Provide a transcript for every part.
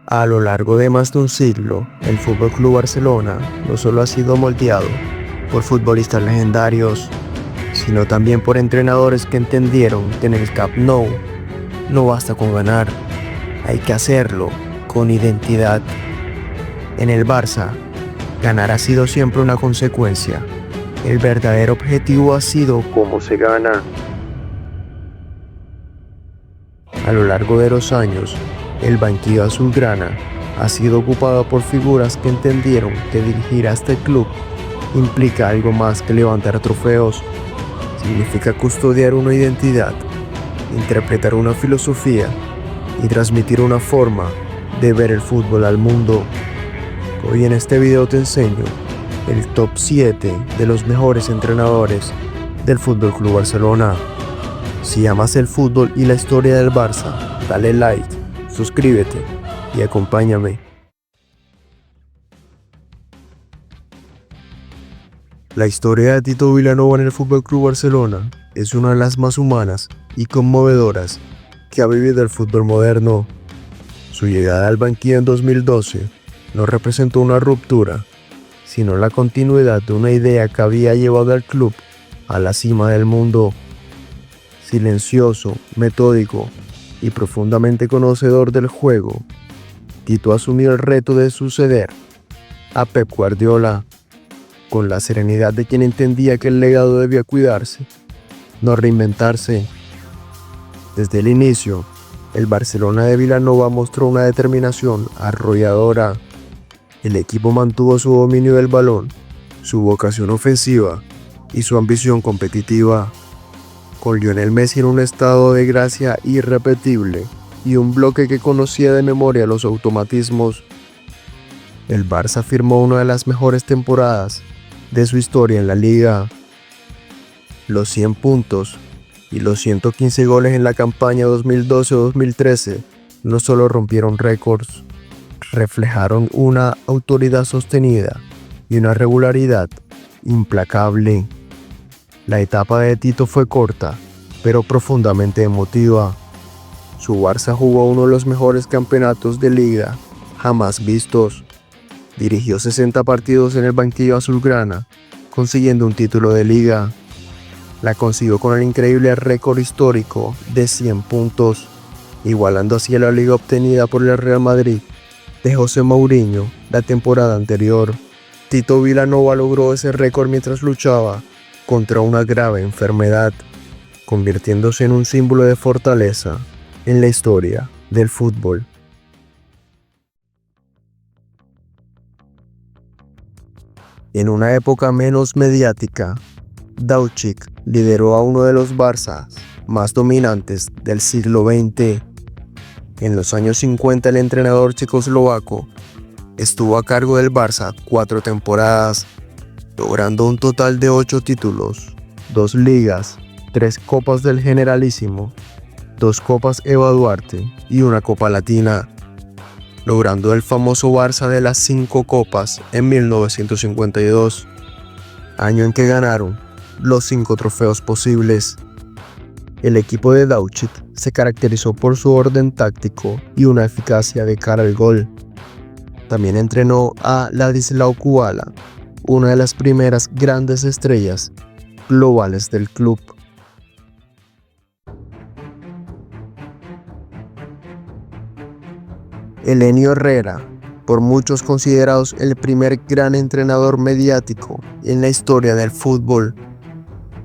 A lo largo de más de un siglo, el FC Barcelona no solo ha sido moldeado por futbolistas legendarios, sino también por entrenadores que entendieron que en el Camp Nou no basta con ganar, hay que hacerlo con identidad. En el Barça, ganar ha sido siempre una consecuencia. El verdadero objetivo ha sido cómo se gana. A lo largo de los años, el banquillo azulgrana ha sido ocupado por figuras que entendieron que dirigir a este club implica algo más que levantar trofeos. Significa custodiar una identidad, interpretar una filosofía y transmitir una forma de ver el fútbol al mundo. Hoy en este video te enseño el top 7 de los mejores entrenadores del FC Barcelona. Si amas el fútbol y la historia del Barça, dale like, suscríbete y acompáñame. La historia de Tito Vilanova en el FC Barcelona es una de las más humanas y conmovedoras que ha vivido el fútbol moderno. Su llegada al banquillo en 2012 no representó una ruptura, sino la continuidad de una idea que había llevado al club a la cima del mundo. Silencioso, metódico y profundamente conocedor del juego, Tito asumió el reto de suceder a Pep Guardiola con la serenidad de quien entendía que el legado debía cuidarse, no reinventarse. Desde el inicio, el Barcelona de Vilanova mostró una determinación arrolladora. El equipo mantuvo su dominio del balón, su vocación ofensiva y su ambición competitiva. Con Lionel Messi en un estado de gracia irrepetible y un bloque que conocía de memoria los automatismos, el Barça firmó una de las mejores temporadas de su historia en la liga. Los 100 puntos y los 115 goles en la campaña 2012-2013 no solo rompieron récords, reflejaron una autoridad sostenida y una regularidad implacable. La etapa de Tito fue corta, pero profundamente emotiva. Su Barça jugó uno de los mejores campeonatos de liga jamás vistos. Dirigió 60 partidos en el banquillo azulgrana, consiguiendo un título de liga. La consiguió con el increíble récord histórico de 100 puntos, igualando así la liga obtenida por el Real Madrid de José Mourinho la temporada anterior. Tito Vilanova logró ese récord mientras luchaba contra una grave enfermedad, convirtiéndose en un símbolo de fortaleza en la historia del fútbol. En una época menos mediática, Dauchik lideró a uno de los Barças más dominantes del siglo XX. En los años 50 el entrenador checoslovaco estuvo a cargo del Barça 4 temporadas, logrando un total de 8 títulos, 2 ligas, 3 copas del Generalísimo, 2 copas Eva Duarte y una copa latina, logrando el famoso Barça de las 5 copas en 1952, año en que ganaron los 5 trofeos posibles. El equipo de Dauchik se caracterizó por su orden táctico y una eficacia de cara al gol. También entrenó a Ladislao Kubala, una de las primeras grandes estrellas globales del club. Helenio Herrera, por muchos considerados el primer gran entrenador mediático en la historia del fútbol,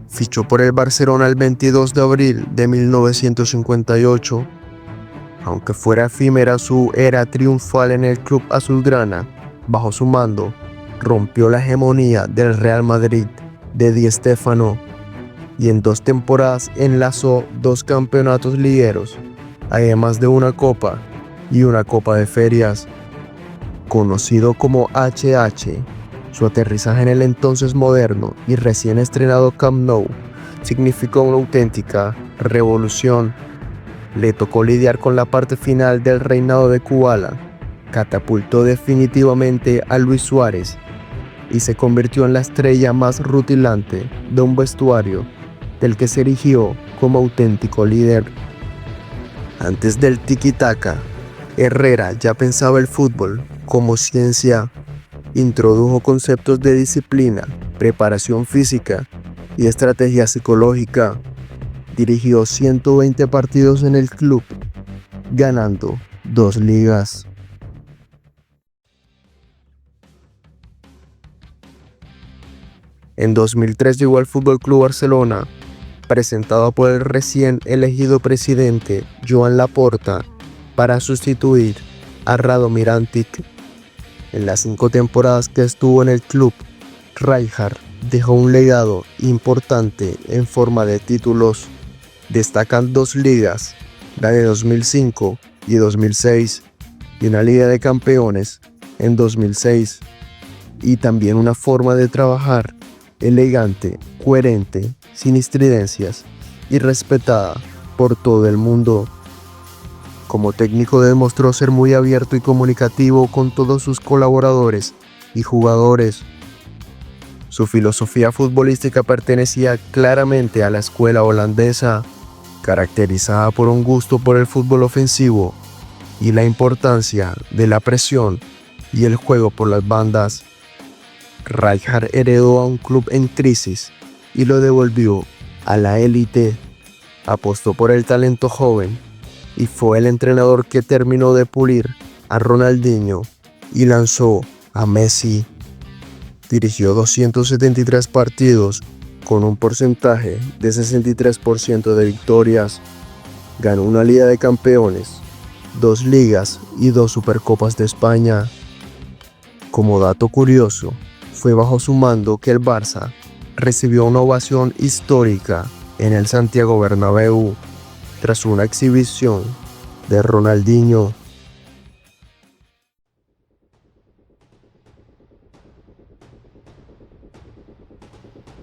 fichó por el Barcelona el 22 de abril de 1958. Aunque fuera efímera su era triunfal en el club azulgrana, bajo su mando rompió la hegemonía del Real Madrid de Di Stéfano y en 2 temporadas enlazó 2 campeonatos ligueros, además de una copa y una copa de ferias. Conocido como HH, su aterrizaje en el entonces moderno y recién estrenado Camp Nou significó una auténtica revolución. Le tocó lidiar con la parte final del reinado de Kubala, catapultó definitivamente a Luis Suárez y se convirtió en la estrella más rutilante de un vestuario del que se erigió como auténtico líder. Antes del tiki-taka, Herrera ya pensaba el fútbol como ciencia, introdujo conceptos de disciplina, preparación física y estrategia psicológica. Dirigió 120 partidos en el club, ganando 2 ligas. En 2003 llegó al FC Barcelona, presentado por el recién elegido presidente Joan Laporta para sustituir a Radomir Antic. En las 5 temporadas que estuvo en el club, Rijkaard dejó un legado importante en forma de títulos. Destacan 2 ligas, la de 2005 y 2006, y una Liga de Campeones en 2006, y también una forma de trabajar elegante, coherente, sin estridencias y respetada por todo el mundo. Como técnico demostró ser muy abierto y comunicativo con todos sus colaboradores y jugadores. Su filosofía futbolística pertenecía claramente a la escuela holandesa, caracterizada por un gusto por el fútbol ofensivo y la importancia de la presión y el juego por las bandas. Rijkaard heredó a un club en crisis y lo devolvió a la élite. Apostó por el talento joven y fue el entrenador que terminó de pulir a Ronaldinho y lanzó a Messi. Dirigió 273 partidos con un porcentaje de 63% de victorias. Ganó una Liga de Campeones, 2 ligas y 2 Supercopas de España. Como dato curioso, fue bajo su mando que el Barça recibió una ovación histórica en el Santiago Bernabéu tras una exhibición de Ronaldinho.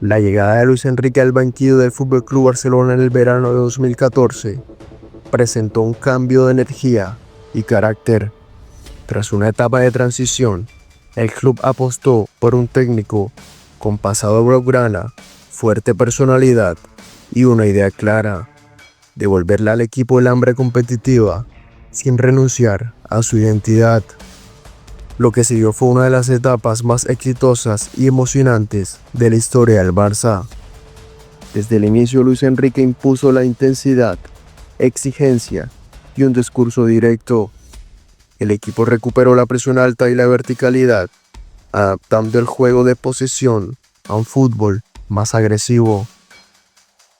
La llegada de Luis Enrique al banquillo del FC Barcelona en el verano de 2014 presentó un cambio de energía y carácter. Tras una etapa de transición, el club apostó por un técnico con pasado blaugrana, fuerte personalidad y una idea clara: devolverle al equipo el hambre competitiva sin renunciar a su identidad. Lo que siguió fue una de las etapas más exitosas y emocionantes de la historia del Barça. Desde el inicio, Luis Enrique impuso la intensidad, exigencia y un discurso directo. El equipo recuperó la presión alta y la verticalidad, adaptando el juego de posesión a un fútbol más agresivo.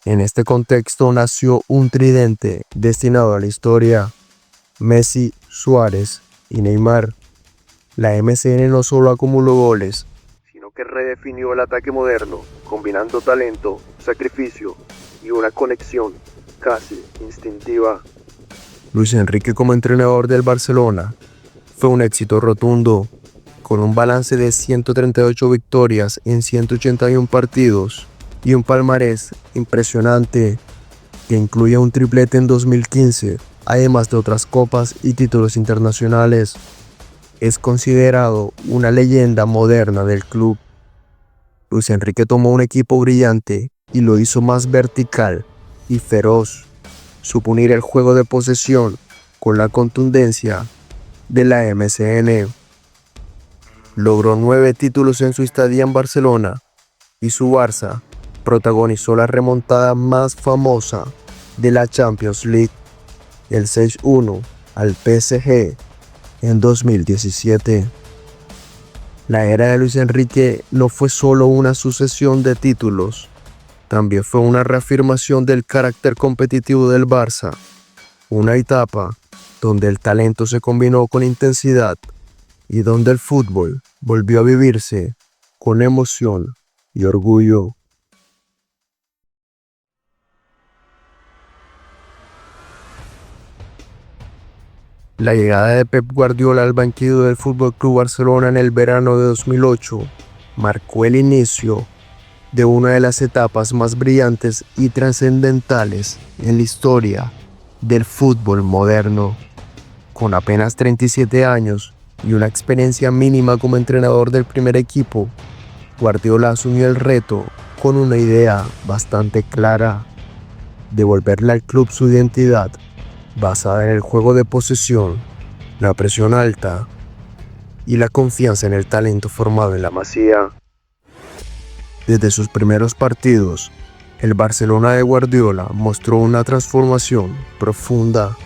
En este contexto nació un tridente destinado a la historia: Messi, Suárez y Neymar. La MSN no solo acumuló goles, sino que redefinió el ataque moderno, combinando talento, sacrificio y una conexión casi instintiva. Luis Enrique como entrenador del Barcelona fue un éxito rotundo, con un balance de 138 victorias en 181 partidos y un palmarés impresionante que incluye un triplete en 2015, además de otras copas y títulos internacionales. Es considerado una leyenda moderna del club. Luis Enrique tomó un equipo brillante y lo hizo más vertical y feroz. Supo unir el juego de posesión con la contundencia de la MSN. Logró 9 títulos en su estadía en Barcelona y su Barça protagonizó la remontada más famosa de la Champions League, el 6-1 al PSG en 2017. La era de Luis Enrique no fue solo una sucesión de títulos, también fue una reafirmación del carácter competitivo del Barça, una etapa donde el talento se combinó con intensidad y donde el fútbol volvió a vivirse con emoción y orgullo. La llegada de Pep Guardiola al banquillo del FC Barcelona en el verano de 2008 marcó el inicio de una de las etapas más brillantes y trascendentales en la historia del fútbol moderno. Con apenas 37 años y una experiencia mínima como entrenador del primer equipo, Guardiola asumió el reto con una idea bastante clara: devolverle al club su identidad basada en el juego de posesión la presión alta y la confianza en el talento formado en la Masía. Desde sus primeros partidos, el Barcelona de Guardiola mostró una transformación profunda.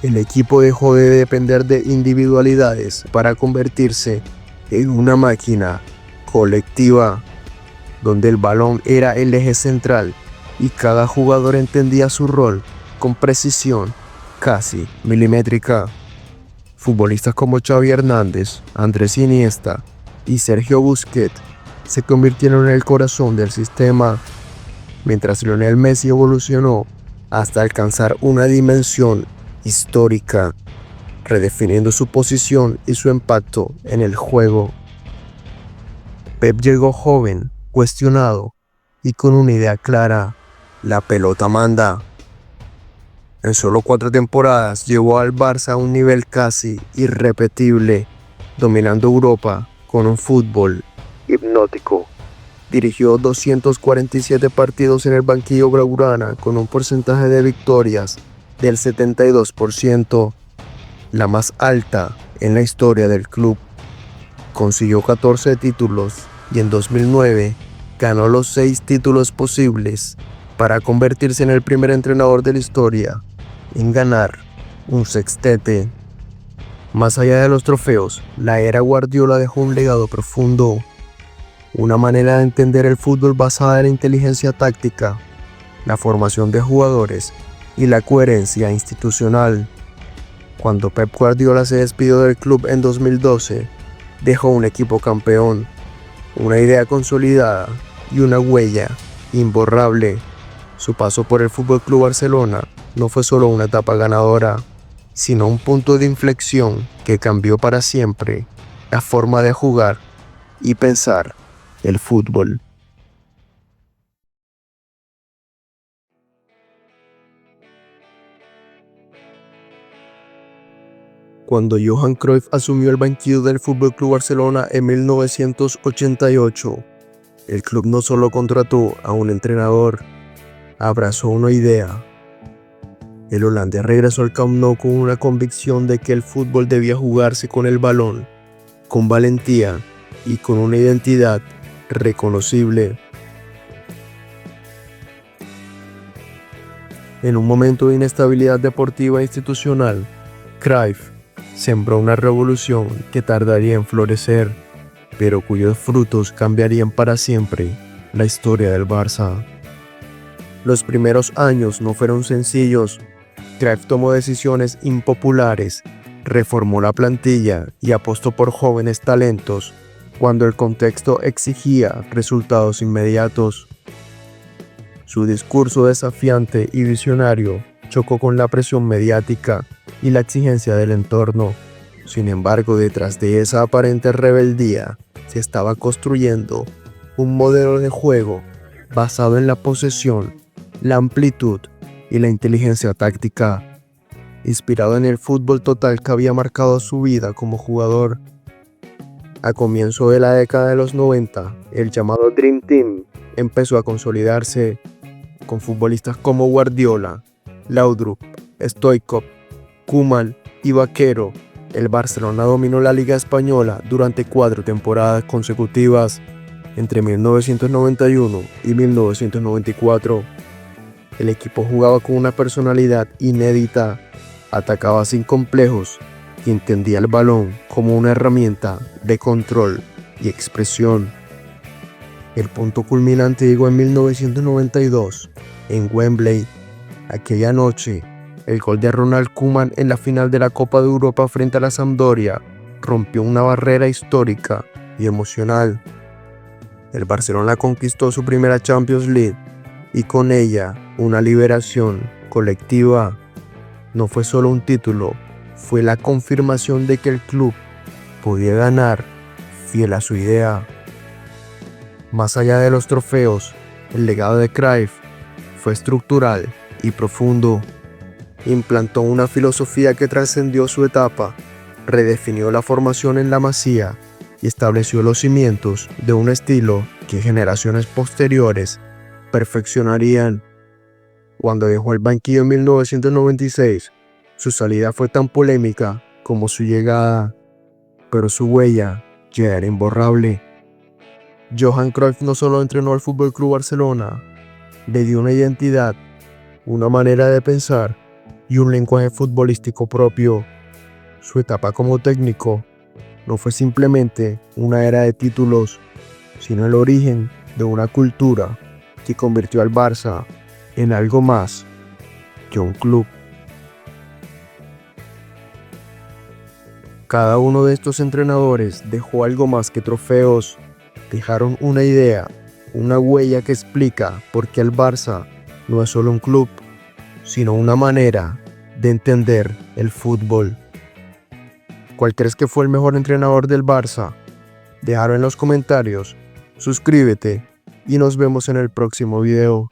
El equipo dejó de depender de individualidades para convertirse en una máquina colectiva, donde el balón era el eje central y cada jugador entendía su rol con precisión casi milimétrica. Futbolistas como Xavi Hernández, Andrés Iniesta y Sergio Busquets se convirtieron en el corazón del sistema, mientras Lionel Messi evolucionó hasta alcanzar una dimensión histórica, redefiniendo su posición y su impacto en el juego. Pep llegó joven, cuestionado y con una idea clara: la pelota manda. En solo 4 temporadas llevó al Barça a un nivel casi irrepetible, dominando Europa con un fútbol hipnótico. Dirigió 247 partidos en el banquillo blaugrana con un porcentaje de victorias del 72%, la más alta en la historia del club. Consiguió 14 títulos y en 2009 ganó los 6 títulos posibles para convertirse en el primer entrenador de la historia en ganar un sextete. Más allá de los trofeos, la era Guardiola dejó un legado profundo, una manera de entender el fútbol basada en la inteligencia táctica, la formación de jugadores y la coherencia institucional. Cuando Pep Guardiola se despidió del club en 2012, dejó un equipo campeón, una idea consolidada y una huella imborrable. Su paso por el FC Barcelona no fue solo una etapa ganadora, sino un punto de inflexión que cambió para siempre la forma de jugar y pensar el fútbol. Cuando Johan Cruyff asumió el banquillo del FC Barcelona en 1988, el club no solo contrató a un entrenador, abrazó una idea. El holandés regresó al Camp Nou con una convicción de que el fútbol debía jugarse con el balón, con valentía y con una identidad reconocible. En un momento de inestabilidad deportiva e institucional, Cruyff sembró una revolución que tardaría en florecer, pero cuyos frutos cambiarían para siempre la historia del Barça. Los primeros años no fueron sencillos. Cruyff tomó decisiones impopulares, reformó la plantilla y apostó por jóvenes talentos cuando el contexto exigía resultados inmediatos. Su discurso desafiante y visionario chocó con la presión mediática y la exigencia del entorno. Sin embargo, detrás de esa aparente rebeldía se estaba construyendo un modelo de juego basado en la posesión, la amplitud y la inteligencia táctica, inspirado en el fútbol total que había marcado su vida como jugador. A comienzo de la década de los 90, el llamado Dream Team empezó a consolidarse, con futbolistas como Guardiola, Laudrup, Stoichkov, Koeman y Vaquero. El Barcelona dominó la Liga Española durante 4 temporadas consecutivas, entre 1991 y 1994. El equipo jugaba con una personalidad inédita, atacaba sin complejos y entendía el balón como una herramienta de control y expresión. El punto culminante llegó en 1992, en Wembley. Aquella noche, el gol de Ronald Koeman en la final de la Copa de Europa frente a la Sampdoria rompió una barrera histórica y emocional. El Barcelona conquistó su primera Champions League y con ella una liberación colectiva. No fue solo un título, fue la confirmación de que el club podía ganar fiel a su idea. Más allá de los trofeos, el legado de Cruyff fue estructural y profundo. Implantó una filosofía que trascendió su etapa, redefinió la formación en la Masía y estableció los cimientos de un estilo que generaciones posteriores perfeccionarían. Cuando dejó el banquillo en 1996, su salida fue tan polémica como su llegada, pero su huella ya era imborrable. Johan Cruyff no solo entrenó al FC Barcelona, le dio una identidad, una manera de pensar y un lenguaje futbolístico propio. Su etapa como técnico no fue simplemente una era de títulos, sino el origen de una cultura que convirtió al Barça en algo más que un club. Cada uno de estos entrenadores dejó algo más que trofeos, dejaron una idea, una huella que explica por qué el Barça no es solo un club, sino una manera de entender el fútbol. ¿Cuál crees que fue el mejor entrenador del Barça? Déjalo en los comentarios, suscríbete y nos vemos en el próximo video.